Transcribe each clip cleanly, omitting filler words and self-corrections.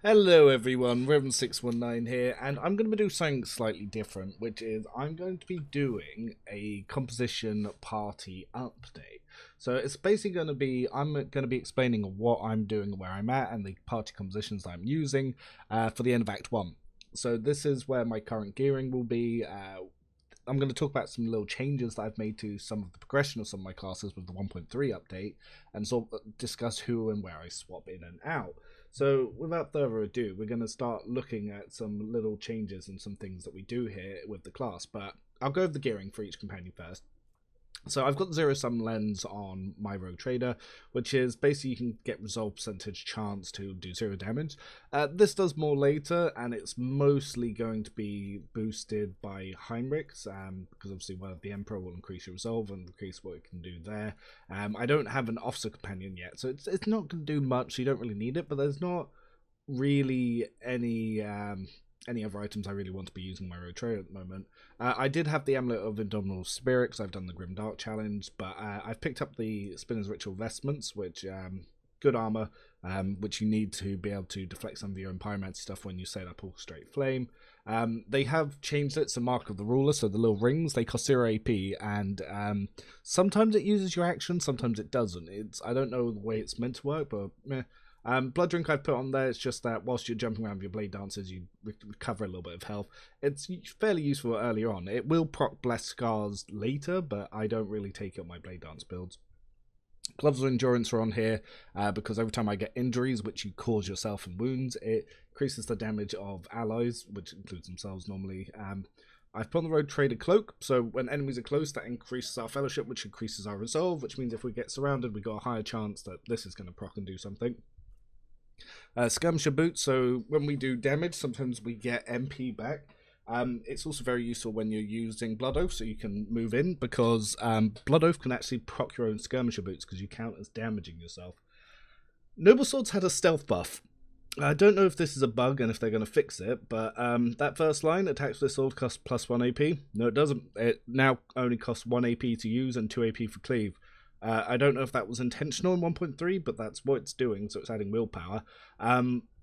Hello everyone, Reverend619 here, and I'm going to do something slightly different, which is I'm going to be doing a composition party update. So it's basically going to be, I'm going to be explaining what I'm doing, where I'm at, and the party compositions that I'm using for the end of Act 1. So this is where my current gearing will be. I'm going to talk about some little changes that I've made to some of the progression of some of my classes with the 1.3 update, and sort of discuss who and where I swap in and out. So without further ado, we're going to start looking at some little changes and some things that we do here with the class, but I'll go over the gearing for each companion first. So I've got the zero sum lens on my rogue trader, which is basically you can get resolve percentage chance to do zero damage. This does more later, and it's mostly going to be boosted by Heinrichs, because obviously the Emperor will increase your resolve and increase what it can do there. I don't have an officer companion yet, so it's not going to do much, so you don't really need it, but there's not really any other items I really want to be using my rogue trader at the moment. I did have the Amulet of Indomitable Spirit because I've done the Grim Dark challenge, but I've picked up the Spinner's Ritual Vestments, which good armor, which you need to be able to deflect some of your own pyromancy stuff when you set up all straight flame. They have changed it to Mark of the Ruler, so the little rings, they cost 0 AP, and sometimes it uses your action, sometimes it doesn't. I don't know the way it's meant to work, but meh. Blood Drink I've put on there, it's just that whilst you're jumping around with your Blade Dancers, you recover a little bit of health. It's fairly useful earlier on. It will proc Blessed Scars later, but I don't really take it on my Blade Dance builds. Gloves of Endurance are on here because every time I get injuries, which you cause yourself in wounds, it increases the damage of allies, which includes themselves normally. I've put on the Rogue Trader Cloak, so when enemies are close, that increases our Fellowship, which increases our Resolve, which means if we get surrounded, we've got a higher chance that this is going to proc and do something. Skirmisher Boots, so when we do damage, sometimes we get MP back. It's also very useful when you're using Blood Oath, so you can move in, because Blood Oath can actually proc your own Skirmisher Boots, because you count as damaging yourself. Noble Swords had a stealth buff. I don't know if this is a bug and if they're going to fix it, but that first line, attacks with sword, costs plus 1 AP. No, it doesn't. It now only costs 1 AP to use and 2 AP for cleave. I don't know if that was intentional in 1.3, but that's what it's doing, so it's adding willpower.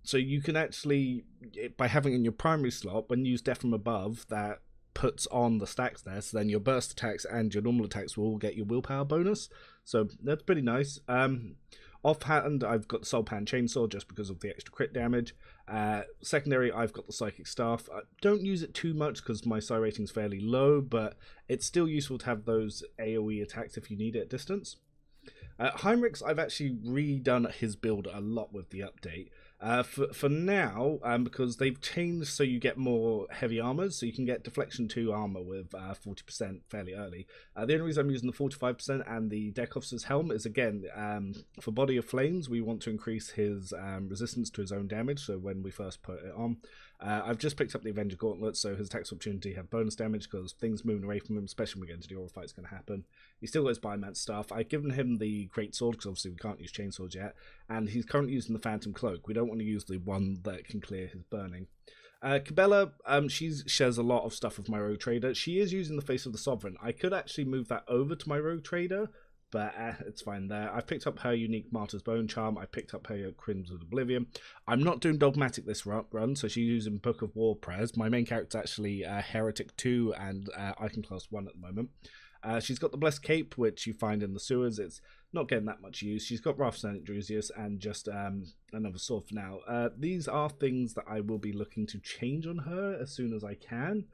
So you can actually, by having it in your primary slot, when you use Death from Above, that puts on the stacks there, so then your burst attacks and your normal attacks will all get your willpower bonus. So that's pretty nice. Offhand, I've got the Soul Pan Chainsaw just because of the extra crit damage. Secondary, I've got the Psychic Staff. I don't use it too much because my psi rating is fairly low, but it's still useful to have those AoE attacks if you need it at distance. Heinrichs, I've actually redone his build a lot with the update. For now, because they've changed so you get more heavy armors, so you can get Deflection 2 armor with 40% fairly early. The only reason I'm using the 45% and the Deck Officer's Helm is, again, for Body of Flames, we want to increase his resistance to his own damage, so when we first put it on. I've just picked up the Avenger Gauntlet, so his attacks opportunity have bonus damage because things moving away from him, especially when we get into the oral fight, is going to happen. He still got his Bioman stuff. I've given him the Great Sword because obviously we can't use Chainswords yet, and he's currently using the Phantom Cloak. We don't want to use the one that can clear his burning. Cabela, she shares a lot of stuff with my Rogue Trader. She is using the Face of the Sovereign. I could actually move that over to my Rogue Trader, but it's fine there. I've picked up her unique Martyr's Bone Charm. I picked up her Crimson of Oblivion. I'm not doing Dogmatic this run, so she's using Book of War prayers. My main character's actually Heretic 2 and Icon Class 1 at the moment. She's got the Blessed Cape, which you find in the sewers. It's not getting that much use. She's got Wrath Senate Drusius and just another sword for now. These are things that I will be looking to change on her as soon as I can.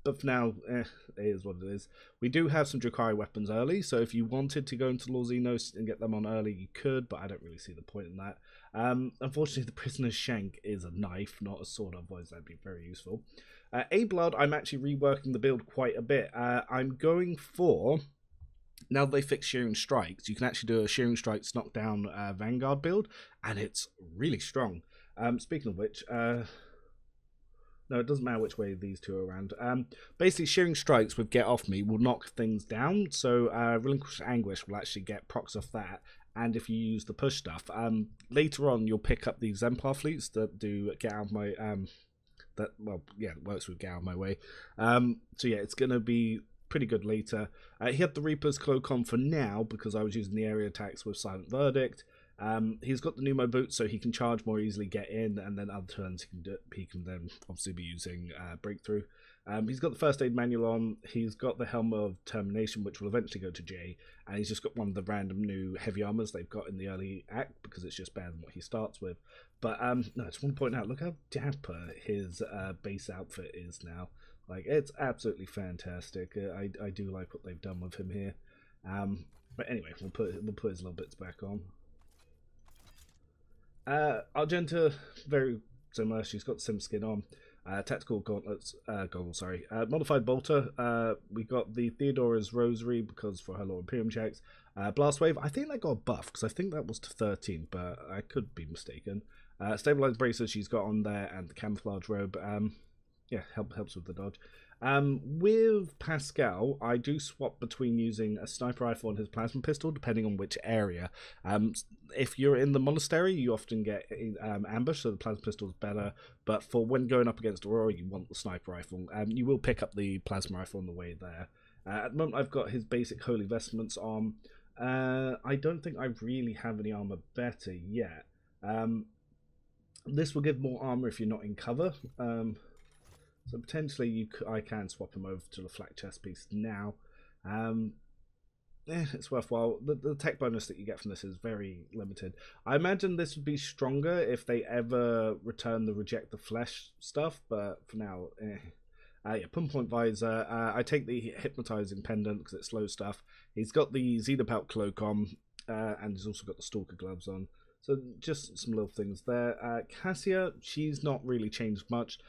But for now, it is what it is. We do have some Drakari weapons early, so if you wanted to go into Lord Xenos and get them on early, you could, but I don't really see the point in that. Unfortunately, the Prisoner's Shank is a knife, not a sword, otherwise that'd be very useful. A-Blood, I'm actually reworking the build quite a bit. I'm going for, now that they fixed Shearing Strikes, you can actually do a Shearing Strikes knockdown Vanguard build, and it's really strong. Speaking of which, no, it doesn't matter which way these two are around. Basically, Shearing Strikes with Get Off Me will knock things down, so Relinquished Anguish will actually get procs off that, and if you use the push stuff. Later on, you'll pick up the Exemplar fleets that do Get Out of My... it works with Get Out of My Way. So yeah, it's going to be pretty good later. He had the Reaper's Cloak on for now, because I was using the area attacks with Silent Verdict. He's got the pneumo boots, so he can charge more easily, get in, and then other turns he can then obviously be using breakthrough. He's got the first aid manual on. He's got the helm of termination, which will eventually go to J, and he's just got one of the random new heavy armors they've got in the early act because it's just better than what he starts with. But no, I just want to point out, look how dapper his base outfit is now. Like, it's absolutely fantastic. I do like what they've done with him here. But anyway, we'll put his little bits back on. Argenta, very similar. She's got sim skin on. Tactical gauntlets, goggles, sorry. Modified bolter. We got the Theodora's rosary because for her Lord Imperium checks. Blast wave. I think that got a buff because I think that was to 13, but I could be mistaken. Stabilized braces she's got on there, and the camouflage robe. Yeah, helps with the dodge. With Pascal, I do swap between using a sniper rifle and his plasma pistol, depending on which area. If you're in the monastery, you often get ambush, so the plasma pistol is better. But for when going up against Aurora, you want the sniper rifle. You will pick up the plasma rifle on the way there. At the moment, I've got his basic holy vestments on. I don't think I really have any armor better yet. This will give more armor if you're not in cover. So potentially I can swap him over to the flak chest piece now. It's worthwhile. The tech bonus that you get from this is very limited. I imagine this would be stronger if they ever return the reject the flesh stuff, but for now, yeah, pinpoint visor. I take the hypnotizing pendant because it slows stuff. He's got the Xenopelt cloak on, and he's also got the stalker gloves on. So just some little things there. Cassia, she's not really changed much.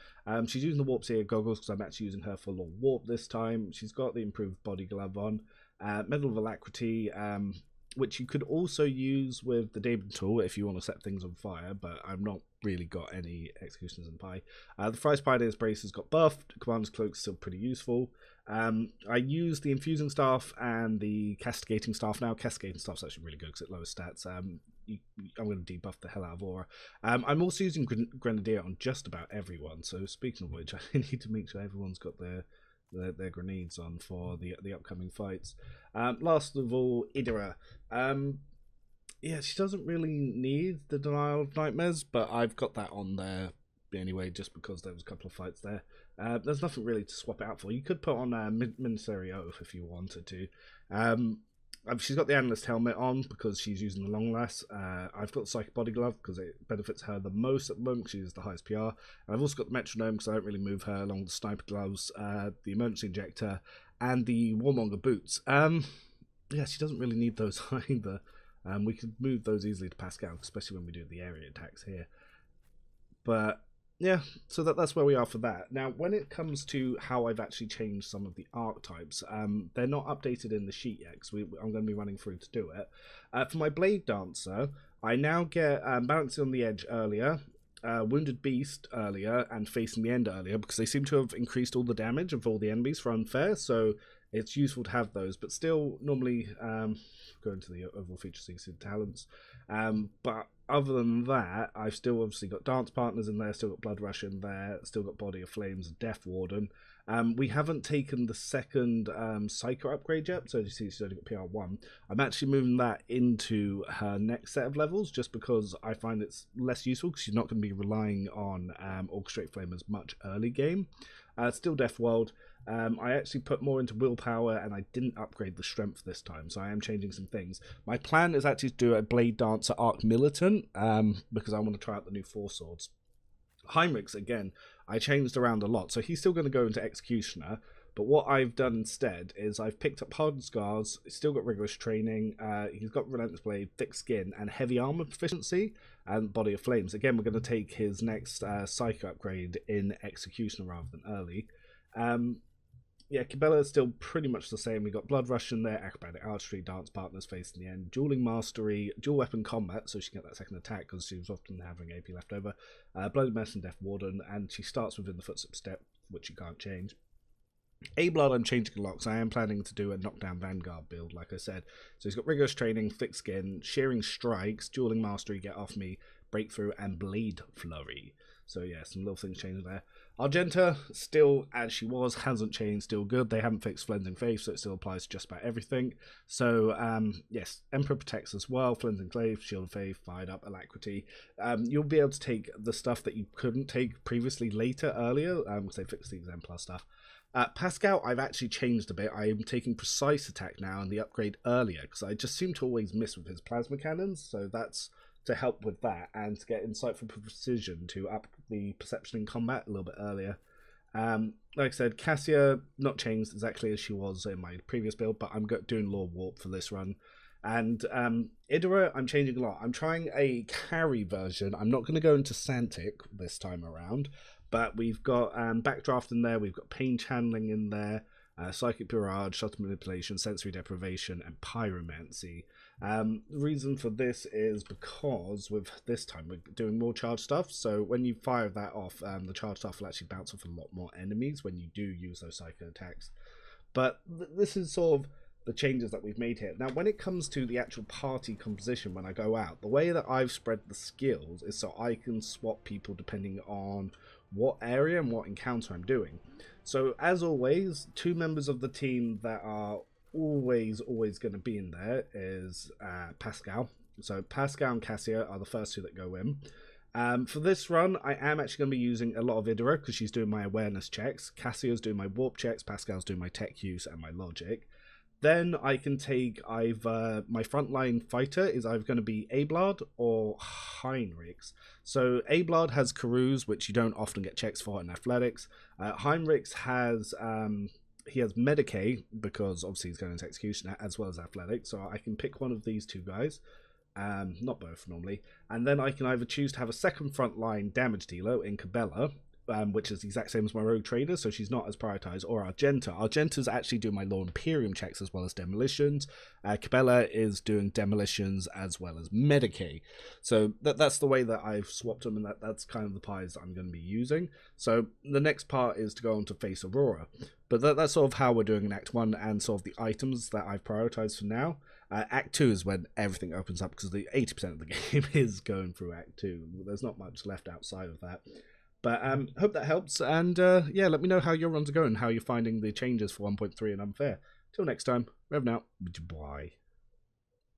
She's using the Warp Seer goggles because I'm actually using her for Lord Warp this time. She's got the improved body glove on. Medal of Alacrity, which you could also use with the Daemon tool if you want to set things on fire, but I've not really got any Executioners in Pie. The Fry Spider's brace has got buffed. Commander's Cloak's still pretty useful. I use the Infusing Staff and the Castigating Staff now. Castigating Staff's actually really good because it lowers stats. I'm going to debuff the hell out of Aura. I'm also using Grenadier on just about everyone, so speaking of which, I need to make sure everyone's got their grenades on for the upcoming fights. Last of all, Idra. Yeah, she doesn't really need the Denial of Nightmares, but I've got that on there anyway, just because there was a couple of fights there. There's nothing really to swap it out for. You could put on Ministerial Oath if you wanted to. She's got the Analyst helmet on because she's using the long last. I've got the Psychic Body Glove because it benefits her the most at the moment because she has the highest PR. And I've also got the Metronome because I don't really move her along the Sniper Gloves, the Emergency Injector, and the Warmonger Boots. Yeah, she doesn't really need those either. We could move those easily to Pascal, especially when we do the area attacks here. But yeah, so that's where we are for that. Now, when it comes to how I've actually changed some of the archetypes, they're not updated in the sheet yet, because I'm going to be running through to do it. For my Blade Dancer, I now get Balancing on the Edge earlier, Wounded Beast earlier, and Facing the End earlier, because they seem to have increased all the damage of all the enemies for unfair, so it's useful to have those, but still normally go into the overall feature so you see the talents. But other than that, I've still obviously got Dance Partners in there, still got Blood Rush in there, still got Body of Flames and Death Warden. We haven't taken the second Psycho upgrade yet, so as you see she's only got PR1. I'm actually moving that into her next set of levels just because I find it's less useful because she's not going to be relying on Orchestrate Flame as much early game. Still Death World. I actually put more into willpower and I didn't upgrade the strength this time, so I am changing some things. My plan is actually to do a Blade Dancer Arc Militant because I want to try out the new Four Swords. Heinrich's, again, I changed around a lot, so he's still going to go into Executioner, but what I've done instead is I've picked up Hardened Scars, he's still got Rigorous Training, he's got Relentless Blade, Thick Skin, and Heavy Armor Proficiency, and Body of Flames. Again, we're going to take his next Psycho upgrade in Executioner rather than early. Yeah, Cabela is still pretty much the same. We've got Blood Rush in there, Acrobatic Archery, Dance Partners, Facing the End, Dueling Mastery, Dual Weapon Combat, so she can get that second attack because she was often having AP left over, Bloody Mess and Death Warden, and she starts within the Footstep Step, which you can't change. A-Blood I'm changing a lot because I am planning to do a Knockdown Vanguard build, like I said. So he's got Rigorous Training, Thick Skin, Shearing Strikes, Dueling Mastery, Get Off Me, Breakthrough, and Blade Flurry. So yeah, some little things changing there. Argenta, still as she was, hasn't changed, still good. They haven't fixed Flensing Faith, so it still applies to just about everything. So, yes, Emperor protects as well. Flensing Faith, Shield of Faith, Fired Up, Alacrity. You'll be able to take the stuff that you couldn't take previously earlier, because they fixed the Exemplar stuff. Pascal, I've actually changed a bit. I am taking Precise Attack now and the upgrade earlier, because I just seem to always miss with his Plasma Cannons, so that's to help with that, and to get Insightful Precision to up the Perception in Combat a little bit earlier. Like I said, Cassia, not changed exactly as she was in my previous build, but I'm doing Law Warp for this run. And Idra, I'm changing a lot. I'm trying a carry version. I'm not going to go into Santic this time around, but we've got Backdraft in there, we've got Pain Channeling in there, Psychic Barrage, Subtle Manipulation, Sensory Deprivation, and Pyromancy. The reason for this is because with this time we're doing more charge stuff, so when you fire that off, the charge stuff will actually bounce off a lot more enemies when you do use those psycho attacks. But this is sort of the changes that we've made here. Now, when it comes to the actual party composition when I go out, the way that I've spread the skills is so I can swap people depending on what area and what encounter I'm doing. So, as always, 2 members of the team that are always going to be in there is Pascal. So, Pascal and Cassia are the first 2 that go in. For this run, I am actually going to be using a lot of Idra because she's doing my awareness checks. Cassia's doing my warp checks, Pascal's doing my tech use and my logic. Then I can take either my frontline fighter is either going to be Ablard or Heinrichs. So Ablard has Karuz, which you don't often get checks for in athletics. Heinrichs has he has Medicae because obviously he's going into execution as well as athletics. So I can pick one of these 2 guys. Not both normally. And then I can either choose to have a second frontline damage dealer in Cabela, which is the exact same as my Rogue Trader, so she's not as prioritized, or Argenta. Argenta's actually doing my Law Imperium checks as well as demolitions. Cabela is doing demolitions as well as Medicae. So that's the way that I've swapped them, and that's kind of the pies that I'm going to be using. So the next part is to go on to face Aurora. But that's sort of how we're doing in Act 1 and sort of the items that I've prioritized for now. Act 2 is when everything opens up because the 80% of the game is going through Act 2. There's not much left outside of that. But hope that helps, and yeah, let me know how your runs are going, how you're finding the changes for 1.3 and Unfair. Till next time, Rev now, bye.